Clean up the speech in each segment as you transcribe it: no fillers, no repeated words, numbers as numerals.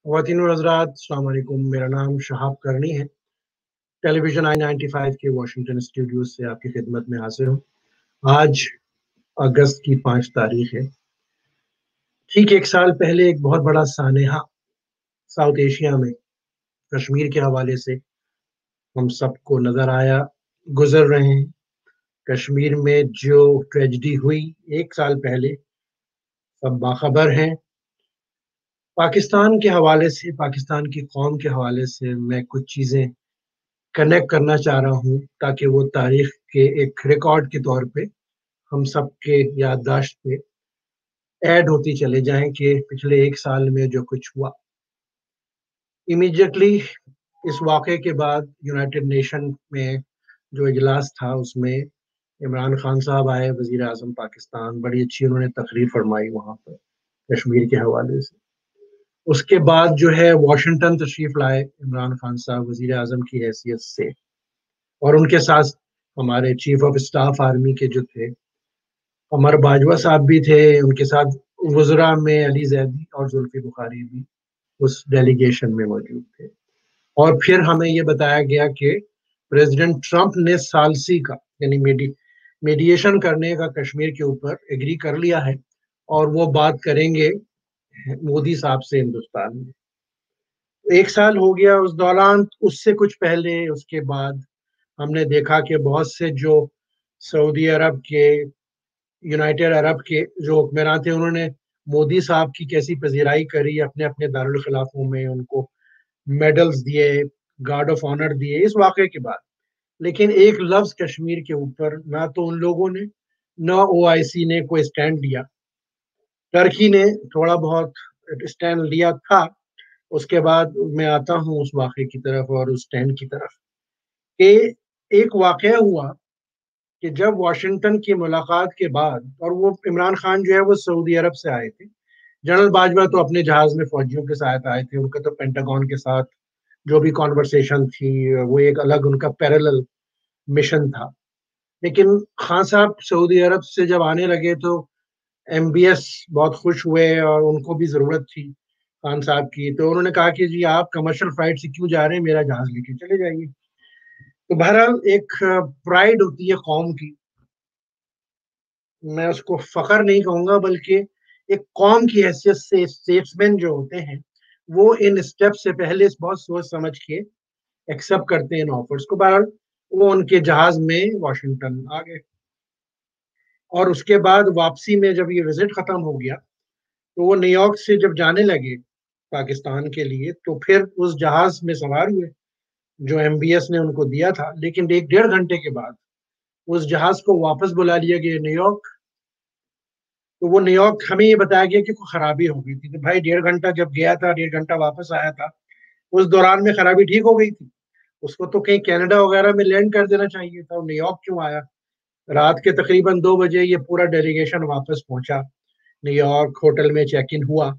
خواتین اور حضرات السلام علیکم، میرا نام شہاب کرنی ہے۔ ٹیلی ویژن I95 کے واشنگٹن اسٹوڈیو سے آپ کی خدمت میں حاضر ہوں۔ آج اگست کی 5 تاریخ ہے۔ ٹھیک ایک سال پہلے ایک بہت بڑا سانحہ ساؤتھ ایشیا میں کشمیر کے حوالے سے ہم سب کو نظر آیا، گزر رہے ہیں۔ کشمیر میں جو ٹریجڈی ہوئی ایک سال پہلے سب باخبر ہیں۔ پاکستان کے حوالے سے، پاکستان کی قوم کے حوالے سے میں کچھ چیزیں کنیکٹ کرنا چاہ رہا ہوں تاکہ وہ تاریخ کے ایک ریکارڈ کے طور پہ ہم سب کے یادداشت پہ ایڈ ہوتی چلے جائیں کہ پچھلے ایک سال میں جو کچھ ہوا۔ امیڈیٹلی اس واقعے کے بعد یونائٹڈ نیشن میں جو اجلاس تھا اس میں عمران خان صاحب آئے، وزیر اعظم پاکستان، بڑی اچھی انہوں نے تقریر فرمائی وہاں پر کشمیر کے حوالے سے۔ اس کے بعد جو ہے واشنگٹن تشریف لائے عمران خان صاحب وزیر اعظم کی حیثیت سے، اور ان کے ساتھ ہمارے چیف آف اسٹاف آرمی کے جو تھے عمر باجوہ صاحب بھی تھے، ان کے ساتھ وزراء میں علی زیدی اور زلفی بخاری بھی اس ڈیلیگیشن میں موجود تھے۔ اور پھر ہمیں یہ بتایا گیا کہ پریزیڈنٹ ٹرمپ نے ثالثی کا یعنی میڈیشن کرنے کا کشمیر کے اوپر ایگری کر لیا ہے، اور وہ بات کریں گے مودی صاحب سے ہندوستان میں۔ ایک سال ہو گیا، اس دوران اس سے کچھ پہلے اس کے بعد ہم نے دیکھا کہ بہت سے جو سعودی عرب کے، یونائٹڈ عرب کے جو حکمران تھے، انہوں نے مودی صاحب کی کیسی پذیرائی کری، اپنے اپنے دارالخلافوں میں ان کو میڈلز دیے، گارڈ آف آنر دیے اس واقعے کے بعد۔ لیکن ایک لفظ کشمیر کے اوپر نہ تو ان لوگوں نے نہ OIC نے کوئی سٹینڈ لیا۔ ٹرکی نے تھوڑا بہت سٹینڈ لیا تھا، اس کے بعد میں آتا ہوں اس واقعے کی طرف اور اس سٹینڈ کی طرف کہ ایک واقعہ ہوا کہ جب واشنگٹن کی ملاقات کے بعد، اور وہ عمران خان جو ہے وہ سعودی عرب سے آئے تھے، جنرل باجوہ تو اپنے جہاز میں فوجیوں کے ساتھ آئے تھے، ان کا تو پینٹاگون کے ساتھ جو بھی کانورسیشن تھی وہ ایک الگ ان کا پیرالل مشن تھا۔ لیکن خان صاحب سعودی عرب سے جب آنے لگے تو MBS بہت خوش ہوئے اور ان کو بھی ضرورت تھی خان صاحب کی، تو انہوں نے کہا کہ جی آپ کمرشل فلائٹ سے کیوں جا رہے ہیں، میرا جہاز لے کے چلے جائیے۔ تو بہرحال ایک پرائڈ ہوتی ہے قوم کی، میں اس کو فخر نہیں کہوں گا بلکہ ایک قوم کی حیثیت سے اسٹیٹسمین جو ہوتے ہیں وہ ان اسٹیپ سے پہلے بہت سوچ سمجھ کے ایکسپٹ کرتے ہیں ان آفرز کو۔ بہرحال وہ ان کے جہاز میں واشنگٹن آ گئے، اور اس کے بعد واپسی میں جب یہ وزٹ ختم ہو گیا تو وہ نیو یارک سے جب جانے لگے پاکستان کے لیے تو پھر اس جہاز میں سوار ہوئے جو MBS نے ان کو دیا تھا، لیکن ایک 1.5 گھنٹے کے بعد اس جہاز کو واپس بلا لیا گیا نیو یارک۔ تو وہ نیو یارک ہمیں یہ بتایا گیا کہ کوئی خرابی ہو گئی تھی، تو بھائی 1.5 گھنٹہ جب گیا تھا 1.5 گھنٹہ واپس آیا تھا، اس دوران میں خرابی ٹھیک ہو گئی تھی، اس کو تو کہیں کینیڈا وغیرہ میں لینڈ کر دینا چاہیے تھا، نیو یارک کیوں آیا؟ رات کے تقریباً 2 بجے یہ پورا ڈیلیگیشن واپس پہنچا نیو یارک، ہوٹل میں چیک ان ہوا۔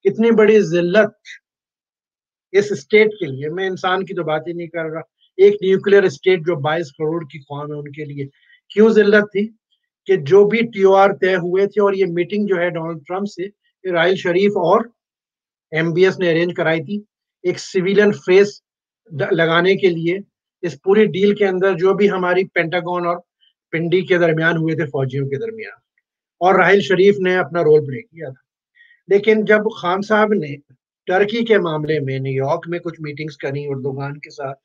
کتنی بڑی ذلت اس اسٹیٹ کے لیے، میں انسان کی تو بات ہی نہیں کر رہا، ایک نیوکلیر اسٹیٹ جو 22 کروڑ کی قوم ہے ان کے لیے کیوں ذلت تھی کہ جو بھی TOR طے ہوئے تھے، اور یہ میٹنگ جو ہے ڈونلڈ ٹرمپ سے راحیل شریف اور MBS نے ارینج کرائی تھی ایک سویلین فیس لگانے کے لیے۔ اس پوری ڈیل کے اندر جو بھی ہماری پینٹاگون اور پنڈی کے درمیان ہوئے تھے فوجیوں کے درمیان، اور راحیل شریف نے اپنا رول پلے کیا تھا۔ لیکن جب خان صاحب نے ٹرکی کے معاملے میں نیو یارک میں کچھ میٹنگز کریں اردوغان کے ساتھ،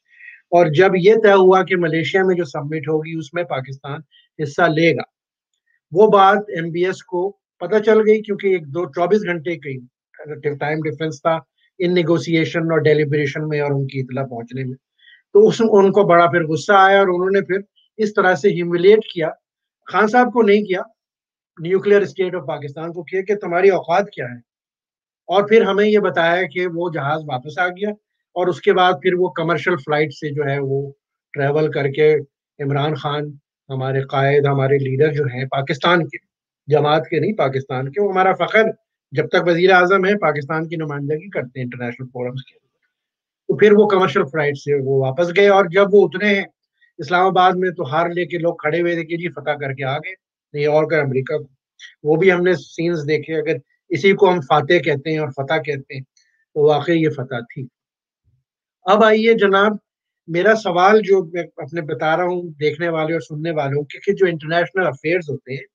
اور جب یہ طے ہوا کہ ملیشیا میں جو سبمٹ ہوگی اس میں پاکستان حصہ لے گا، وہ بات MBS کو پتہ چل گئی، کیونکہ 24 گھنٹے کی ٹائم ڈفرنس تھا ان نیگوسیشن اور ڈیلیبریشن میں اور ان کی اطلاع پہنچنے میں۔ تو ان کو بڑا پھر غصہ آیا، اور انہوں نے پھر اس طرح سے ہیوملیٹ کیا، خان صاحب کو نہیں کیا، نیوکلیر اسٹیٹ آف پاکستان کو کیا کہ تمہاری اوقات کیا ہے۔ اور پھر ہمیں یہ بتایا کہ وہ جہاز واپس آ گیا، اور اس کے بعد پھر وہ کمرشل فلائٹ سے جو ہے وہ ٹریول کر کے عمران خان، ہمارے قائد، ہمارے لیڈر جو ہیں پاکستان کے، جماعت کے نہیں پاکستان کے، وہ ہمارا فخر، جب تک وزیر اعظم ہے پاکستان کی نمائندگی کرتے ہیں انٹرنیشنل فورمز کے، تو پھر وہ کمرشل فلائٹ سے وہ واپس گئے۔ اور جب وہ اترے ہیں اسلام آباد میں تو ہار لے کے لوگ کھڑے ہوئے تھے کہ جی فتح کر کے آ گئے نیو یارک اور امریکہ کو۔ وہ بھی ہم نے سینز دیکھے، اگر اسی کو ہم فاتح کہتے ہیں اور فتح کہتے ہیں، تو واقعی یہ فتح تھی. اب آئیے جناب, میرا سوال جو میں اپنے بتا رہا ہوں دیکھنے والے اور سننے والوں کے, کہ جو انٹرنیشنل افیئرز ہوتے ہیں,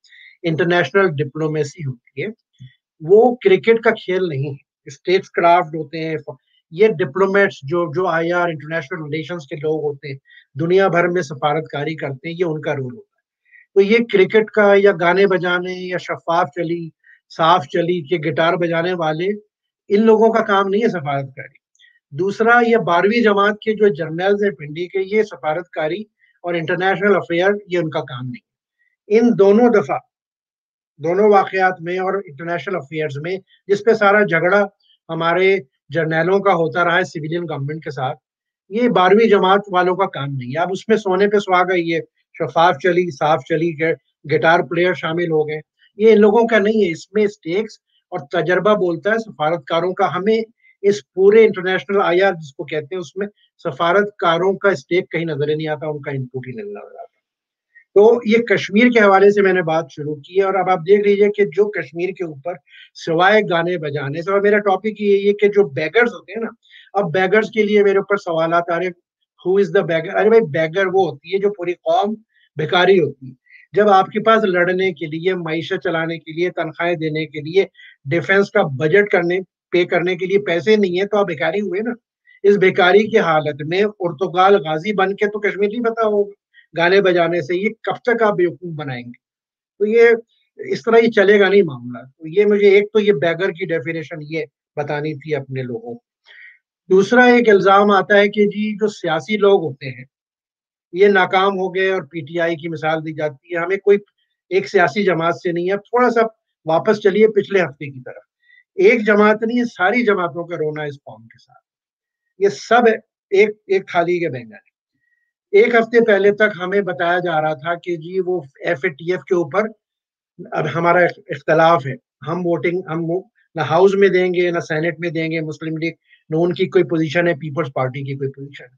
انٹرنیشنل ڈپلومیسی ہوتی ہے, وہ کرکٹ کا کھیل نہیں ہے. اسٹیٹس کرافٹ ہوتے ہیں, یہ ڈپلومیٹس جو آئی آر انٹرنیشنل ریلیشنز کے لوگ ہوتے ہیں, دنیا بھر میں سفارتکاری کرتے ہیں, یہ ان کا رول ہوتا ہے. تو یہ کرکٹ کا یا گانے بجانے یا شفاف چلی صاف چلی کے گٹار بجانے والے, ان لوگوں کا کام نہیں ہے سفارتکاری. دوسرا, یہ 12ویں جماعت کے جو جرنلز ہیں پنڈی کے, یہ سفارتکاری اور انٹرنیشنل افیئر یہ ان کا کام نہیں. ان دونوں دفعہ, دونوں واقعات میں اور انٹرنیشنل افیئرز میں, جس پہ سارا جھگڑا ہمارے جرنیلوں کا ہوتا رہا ہے سویلین گورنمنٹ کے ساتھ, یہ 12ویں جماعت والوں کا کام نہیں ہے. اب اس میں سونے پہ سہاگا, یہ شفاف چلی صاف چلی گٹار پلیئر شامل ہو گئے, یہ ان لوگوں کا نہیں ہے. اس میں اسٹیکس اور تجربہ بولتا ہے سفارتکاروں کا. ہمیں اس پورے انٹرنیشنل آئی آر جس کو کہتے ہیں, اس میں سفارتکاروں کا اسٹیک کہیں نظر ہی نہیں آتا, ان کا انپوٹ ہی نہیں نظر آتا. تو یہ کشمیر کے حوالے سے میں نے بات شروع کی ہے, اور اب آپ دیکھ لیجئے کہ جو کشمیر کے اوپر سوائے گانے بجانے سے, اور میرا ٹاپک یہ ہے کہ جو بیگرز ہوتے ہیں نا, اب بیگرز کے لیے میرے اوپر سوالات آ رہے, ہو از دا بیگر. ارے بھائی, بیگر وہ ہوتی ہے جو پوری قوم بھکاری ہوتی ہے. جب آپ کے پاس لڑنے کے لیے, معیشت چلانے کے لیے, تنخواہیں دینے کے لیے, ڈیفنس کا بجٹ پے کرنے کے لیے پیسے نہیں ہے, تو آپ بھکاری ہوئے نا. اس بھکاری کی حالت میں پرتگال غازی بن کے تو کشمیر نہیں پتا ہوگا گانے بجانے سے, یہ کب تک آپ بیوقوف بنائیں گے؟ تو یہ اس طرح یہ چلے گا نہیں معاملہ. تو یہ مجھے ایک تو یہ بیگر کی ڈیفینیشن یہ بتانی تھی اپنے لوگوں. دوسرا ایک الزام آتا ہے کہ جی جو سیاسی لوگ ہوتے ہیں یہ ناکام ہو گئے, اور پی ٹی آئی کی مثال دی جاتی ہے. ہمیں کوئی ایک سیاسی جماعت سے نہیں ہے. تھوڑا سا واپس چلیے پچھلے ہفتے کی طرف, ایک جماعت نہیں ہے, ساری جماعتوں کا رونا اس قوم کے ساتھ. یہ سب ایک تھالی کے بینگن ہے. ایک ہفتے پہلے تک ہمیں بتایا جا رہا تھا کہ جی وہ ایف اے ٹی ایف کے اوپر اب ہمارا اختلاف ہے, ہم ووٹنگ ہم نہ ہاؤس میں دیں گے نہ سینٹ میں دیں گے. مسلم لیگ نون کی کوئی پوزیشن ہے, پیپلز پارٹی کی کوئی پوزیشن ہے.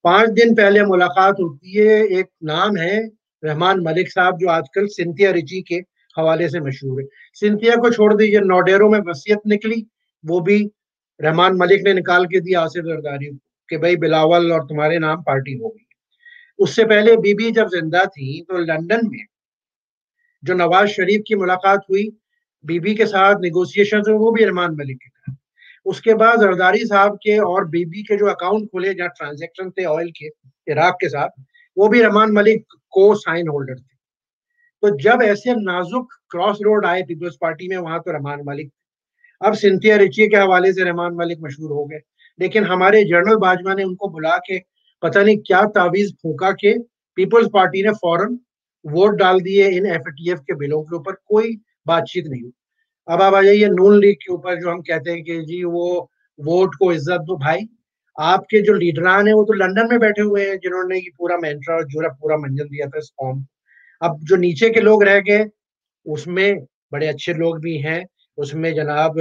5 دن پہلے ملاقات ہوتی ہے, ایک نام ہے رحمان ملک صاحب, جو آج کل سنتھیا رچی کے حوالے سے مشہور ہے. سنتھیا کو چھوڑ دیجیے, نوڈیرو میں وصیت نکلی, وہ بھی رحمان ملک نے نکال کے دیا آصف زرداری کہ بھائی بلاول اور تمہارے نام پارٹی ہوگی. اس سے پہلے بی بی جب زندہ تھی تو لندن میں جو نواز شریف کی ملاقات ہوئی بی بی کے ساتھ, نیگوسیشن ہوئے, وہ بھی رحمان ملک کے تھے. اس کے بعد زرداری صاحب کے اور بی بی کے جو اکاؤنٹ کھلے جہاں ٹرانزیکشن تھے آئل کے عراق کے ساتھ, وہ بھی رحمان ملک کو سائن ہولڈر تھے. تو جب ایسے نازک کراس روڈ آئے پیپلز پارٹی میں, وہاں تو رحمان ملک. اب سنتھیا رچی کے حوالے سے رحمان ملک مشہور ہو گئے, لیکن ہمارے جنرل باجوہ نے ان کو بلا کے پتہ نہیں کیا تعویذ پھونکا کہ پیپلز پارٹی نے فوراً ووٹ ڈال دیے ان ایف ٹی ایف کے بلوں کے اوپر, کوئی بات چیت نہیں ہوئی. اب آپ آ جائیے نون لیگ کے اوپر, جو ہم کہتے ہیں کہ جی وہ ووٹ کو عزت دو. بھائی آپ کے جو لیڈران ہیں وہ تو لندن میں بیٹھے ہوئے ہیں, جنہوں نے یہ پورا مینٹرا جو پورا منزل دیا تھا اس قوم. اب جو نیچے کے لوگ رہ گئے, اس میں بڑے اچھے لوگ بھی ہیں, اس میں جناب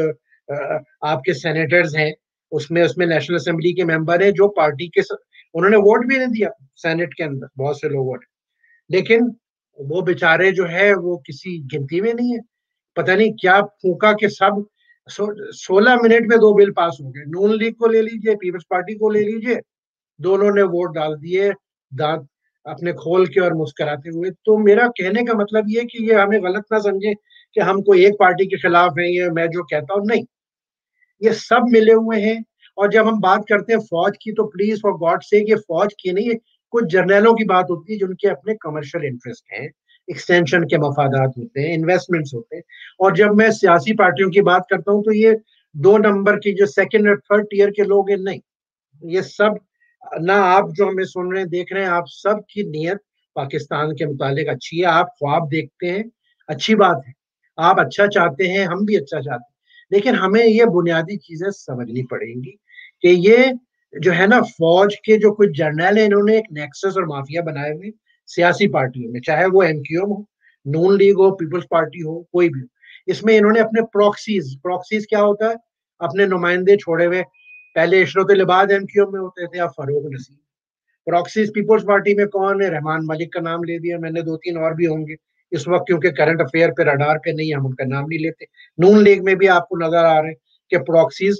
آپ کے سینیٹرز ہیں, اس میں نیشنل اسمبلی کے ممبر ہیں جو پارٹی کے انہوں نے ووٹ بھی نہیں دیا سینٹ کے اندر, بہت سے لوگ ووٹ, لیکن وہ بیچارے جو ہے وہ کسی گنتی میں نہیں ہے. پتہ نہیں کیا پھونکا کہ سب 16 منٹ میں 2 بل پاس ہو گئے. نون لیگ کو لے لیجئے, پیپلز پارٹی کو لے لیجئے, دونوں نے ووٹ ڈال دیے دانت اپنے کھول کے اور مسکراتے ہوئے. تو میرا کہنے کا مطلب یہ کہ یہ ہمیں غلط نہ سمجھے کہ ہم کوئی ایک پارٹی کے خلاف ہیں, یہ میں جو کہتا ہوں نہیں, یہ سب ملے ہوئے ہیں. اور جب ہم بات کرتے ہیں فوج کی, تو پلیز فار گاڈ سیک, یہ فوج کی نہیں ہے, کچھ جرنیلوں کی بات ہوتی ہے جن کے اپنے کمرشل انٹرسٹ ہیں, ایکسٹینشن کے مفادات ہوتے ہیں, انویسٹمنٹس ہوتے ہیں. اور جب میں سیاسی پارٹیوں کی بات کرتا ہوں تو یہ 2 نمبر کی جو سیکنڈ اور تھرڈ ٹیئر کے لوگ ہیں, نہیں, یہ سب نہ. آپ جو ہمیں سن رہے ہیں دیکھ رہے ہیں, آپ سب کی نیت پاکستان کے متعلق اچھی ہے, آپ خواب دیکھتے ہیں, اچھی بات ہے, آپ اچھا چاہتے ہیں, ہم بھی اچھا چاہتے ہیں, لیکن ہمیں یہ بنیادی چیزیں سمجھنی پڑیں گی کہ یہ جو ہے نا فوج کے جو کچھ جرنیل ہیں, انہوں نے ایک نیکسس اور مافیا بنائے ہوئے سیاسی پارٹیوں میں, چاہے وہ ایم کیو ایم ہو, نون لیگ ہو, پیپلز پارٹی ہو, کوئی بھی ہو. اس میں انہوں نے اپنے پروکسیز کیا ہوتا ہے, اپنے نمائندے چھوڑے ہوئے. پہلے عشرت العباد ایم کیو ایم میں ہوتے تھے, اب فاروق نسیم. پروکسیز پیپلز پارٹی میں کون ہے, رحمان ملک کا نام لے دیا میں نے, 2-3 اور بھی ہوں گے اس وقت, کیونکہ کرنٹ افیئر پہ رڈار پہ نہیں, ہم ان کا نام نہیں لیتے. نون لیگ میں بھی آپ کو نظر آ رہے ہیں کہ پروکسیز